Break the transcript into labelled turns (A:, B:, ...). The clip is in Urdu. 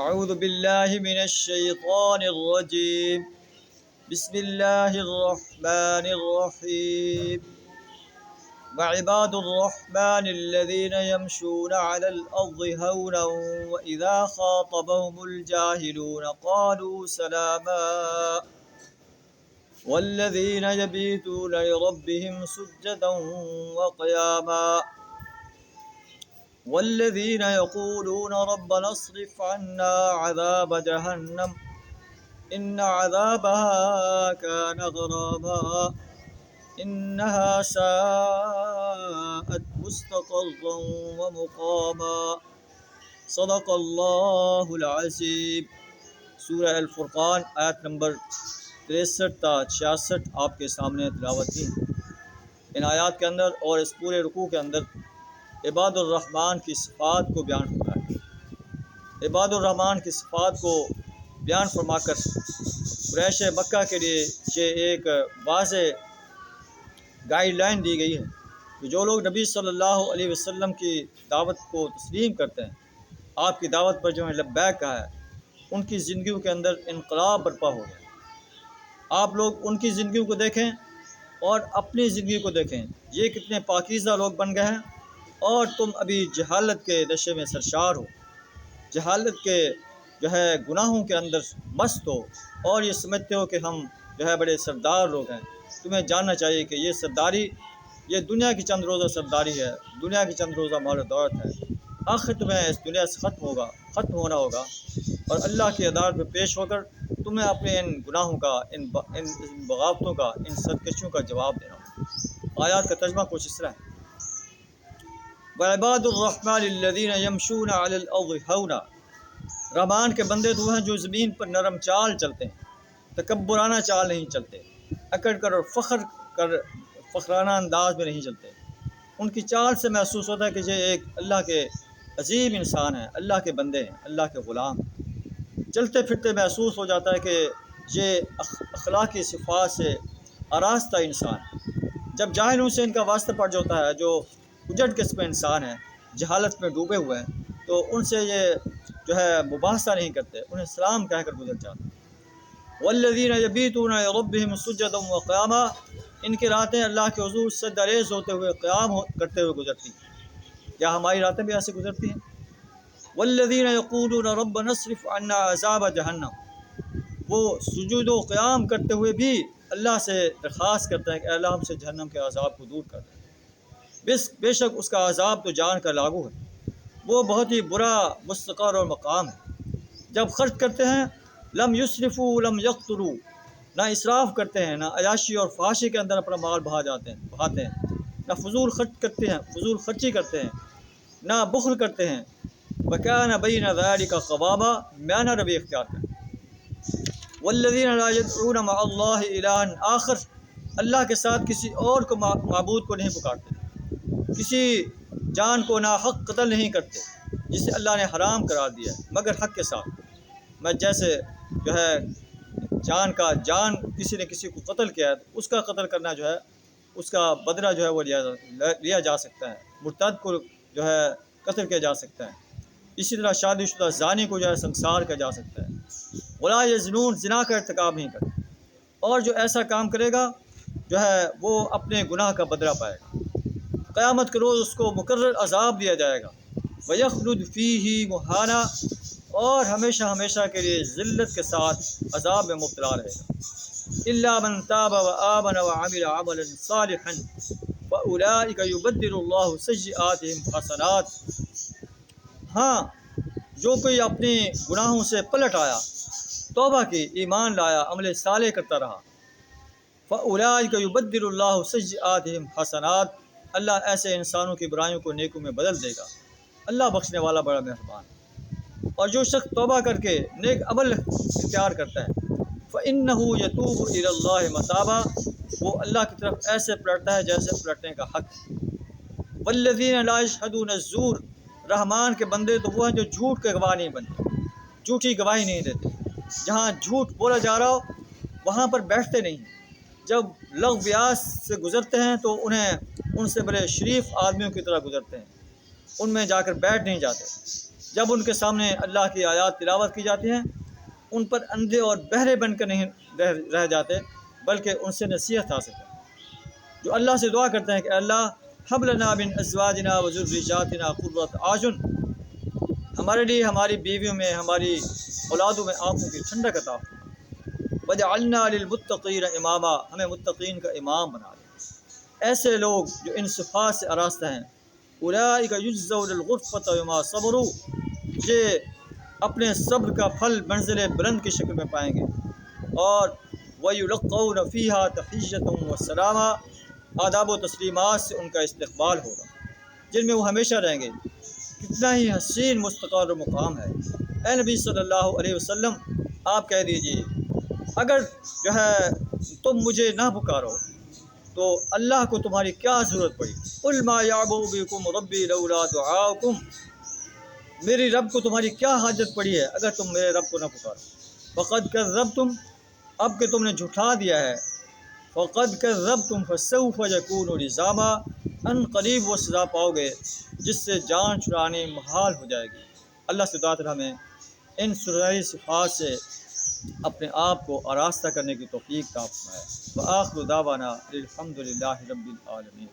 A: اعوذ باللہ من الشیطان الرجیم بسم اللہ الرحمن الرحیم وعباد الرحمن الذين يمشون على الأرض هونا وإذا خاطبهم الجاهلون قالوا سلاما والذين يبيتون لربهم سجدا وقياما والذين يقولون ربنا اصرف عنا عذاب جهنم إن عذابها كان غراما إنها ساءت مستقرا ومقاما صدق اللہ العظیم۔ سورہ الفرقان آیت نمبر 63 تا 66 آپ کے سامنے تلاوت کی۔ ان آیات کے اندر اور اس پورے رکوع کے اندر عباد الرحمن کی صفات کو بیان فرمایا ہے۔ عباد الرحمن کی صفات کو بیان فرما کر قریش مکہ کے لیے یہ ایک واضح گائیڈ لائن دی گئی ہے کہ جو لوگ نبی صلی اللہ علیہ وسلم کی دعوت کو تسلیم کرتے ہیں، آپ کی دعوت پر جو ہے لبیک کہا ہے، ان کی زندگیوں کے اندر انقلاب برپا ہو گیا۔ آپ لوگ ان کی زندگیوں کو دیکھیں اور اپنی زندگی کو دیکھیں، یہ کتنے پاکیزہ لوگ بن گئے ہیں، اور تم ابھی جہالت کے نشے میں سرشار ہو، جہالت کے گناہوں کے اندر مست ہو، اور یہ سمجھتے ہو کہ ہم بڑے سردار لوگ ہیں۔ تمہیں جاننا چاہیے کہ یہ سرداری، یہ دنیا کی چند روزہ سرداری ہے، دنیا کی چند روزہ مال و دولت ہے۔ آخر تمہیں اس دنیا سے ختم ہونا ہوگا، اور اللہ کی عدالت میں پیش ہو کر تمہیں اپنے ان گناہوں کا، ان بغاوتوں کا، ان سرکشیوں کا جواب دینا ہوگا۔ آیات کا ترجمہ کچھ اس طرح ہے: وعباد الرحمن الذین یمشون علی الارض ہونا، رحمان کے بندے تو ہیں جو زمین پر نرم چال چلتے ہیں، تکبرانہ چال نہیں چلتے، اکڑ کر اور فخرانہ انداز میں نہیں چلتے۔ ان کی چال سے محسوس ہوتا ہے کہ یہ ایک اللہ کے عظیم انسان ہیں، اللہ کے بندے ہیں، اللہ کے غلام ہیں۔ چلتے پھرتے محسوس ہو جاتا ہے کہ یہ اخلاقی صفات سے آراستہ انسان ہے۔ جب جاہلوں سے ان کا واسطہ پڑ جاتا ہے، جو اجڑ قسم انسان ہیں، جہالت میں ڈوبے ہوئے ہیں، تو ان سے یہ مباحثہ نہیں کرتے، انہیں سلام کہہ کر گزر جاتے ہیں۔ والذین یبیتون لربہم سجدا وقیاما، ان کی راتیں اللہ کے حضور سجدہ ریز ہوتے ہوئے، قیام کرتے ہوئے گزرتی ہیں۔ کیا ہماری راتیں بھی ایسے گزرتی ہیں؟ والذین یقولون ربنا اصرف عنا عذاب جہنم، وہ سجود و قیام کرتے ہوئے بھی اللہ سے درخواست کرتے ہیں کہ اے اللہ ہم سے جہنم کے عذاب کو دور کر دیں۔ بے شک اس کا عذاب تو جان کا لاگو ہے، وہ بہت ہی برا مستقر اور مقام ہے۔ جب خرچ کرتے ہیں لم یسرفوا لم یقتروا، نہ اسراف کرتے ہیں، نہ عیاشی اور فحاشی کے اندر اپنا مال بہاتے ہیں، نہ فضول خرچی کرتے ہیں، نہ بخل کرتے ہیں۔ وکان بین ذلک قواما، میانہ روی اختیار کرتے ہیں۔ والذین لا یدعون مع اللہ الہا آخر، اللہ کے ساتھ کسی اور کو معبود کو نہیں پکارتے، کسی جان کو ناحق قتل نہیں کرتے جسے اللہ نے حرام قرار دیا ہے، مگر حق کے ساتھ۔ میں جیسے جان کسی نے کسی کو قتل کیا ہے، تو اس کا قتل کرنا اس کا بدلہ وہ لیا جا سکتا ہے، مرتد کو قتل کیا جا سکتا ہے، اسی طرح شادی شدہ زانی کو سنسار کیا جا سکتا ہے۔ ولا یزنون، زنا کا ارتکاب نہیں کرتے، اور جو ایسا کام کرے گا وہ اپنے گناہ کا بدلہ پائے گا۔ قیامت کے روز اس کو مقرر عذاب دیا جائے گا۔ وَيَخْلُدْ فِيهِ مُهَانًا، اور ہمیشہ ہمیشہ کے لیے ذلت کے ساتھ عذاب میں مبتلا رہے گا۔ إِلَّا مَنْ تَابَ وَآمَنَ وَعَمِلَ عَمَلًا صَالِحًا فَأُولَٰئِكَ يُبَدِّلُ اللَّهُ سَيِّئَاتِهِمْ حَسَنَاتٍ، ہاں جو کوئی اپنے گناہوں سے پلٹ آیا، توبہ کی، ایمان لایا، عمل صالح کرتا رہا، فَأُولَٰئِكَ يُبَدِّلُ اللَّهُ سَيِّئَاتِهِمْ حَسَنَاتٍ، اللہ ایسے انسانوں کی برائیوں کو نیکوں میں بدل دے گا۔ اللہ بخشنے والا بڑا مہربان ہے۔ اور جو شخص توبہ کر کے نیک عمل اختیار کرتا ہے، فَإِنَّهُ يَتُوبُ إِلَى اللَّهِ مَتَابًا، وہ اللہ کی طرف ایسے پلٹتا ہے جیسے پلٹنے کا حق ہے۔ وَالَّذِينَ لَا يَشْهَدُونَ الزُّورَ، رحمان کے بندے تو وہ ہیں جو جھوٹ کے گواہ نہیں بنتے، جھوٹی گواہی نہیں دیتے۔ جہاں جھوٹ بولا جا رہا ہو وہاں پر بیٹھتے نہیں ہیں۔ جب لغو بیاس سے گزرتے ہیں تو ان سے بڑے شریف آدمیوں کی طرح گزرتے ہیں، ان میں جا کر بیٹھ نہیں جاتے۔ جب ان کے سامنے اللہ کی آیات تلاوت کی جاتی ہیں ان پر اندھے اور بہرے بن کر نہیں رہ جاتے بلکہ ان سے نصیحت حاصل کرتے، جو اللہ سے دعا کرتے ہیں کہ اللہ حب لنا من ازواجنا و ذریاتنا قرۃ اعین، ہمارے لیے ہماری بیویوں میں ہماری اولادوں میں آنکھوں کی ٹھنڈک عطا فرما، وجعلنا للمتقین اماما، ہمیں متقین کا امام بنا دے۔ ایسے لوگ جو ان صفات سے آراستہ ہیں، اولئک یجزون الغرفۃ بما صبروا، یہ اپنے صبر کا پھل منزل بلند کی شکل میں پائیں گے، اور وَيُلَقَّوْنَ فِيهَا تَحِيَّةً وَسَلَامًا، آداب و تسلیمات سے ان کا استقبال ہوگا جن میں وہ ہمیشہ رہیں گے۔ کتنا ہی حسین مستقر و مقام ہے۔ اے نبی صلی اللہ علیہ وسلم، آپ کہہ دیجئے اگر جو ہے تم مجھے نہ پکارو تو اللہ کو تمہاری کیا ضرورت پڑی؟ قُلْ مَا يَعْبَأُ بِكُمْ رَبِّي لَوْلَا دُعَاؤُكُمْ، میری رب کو تمہاری کیا حاجت پڑی ہے اگر تم میرے رب کو نہ پکارو؟ فَقَدْ كَذَّبْتُمْ، اب کہ تم نے جھٹلا دیا ہے، فَقَدْ كَذَّبْتُمْ فَسَوْفَ يَكُونُ لِزَامًا، ان قریب وہ سزا پاؤ گے جس سے جان چھڑانی محال ہو جائے گی۔ اللہ سے دعا ہمیں ان سرعی صفات سے اپنے آپ کو آراستہ کرنے کی توفیق عطا فرمائے۔ وآخر دعوانا الحمد للہ رب العالمین۔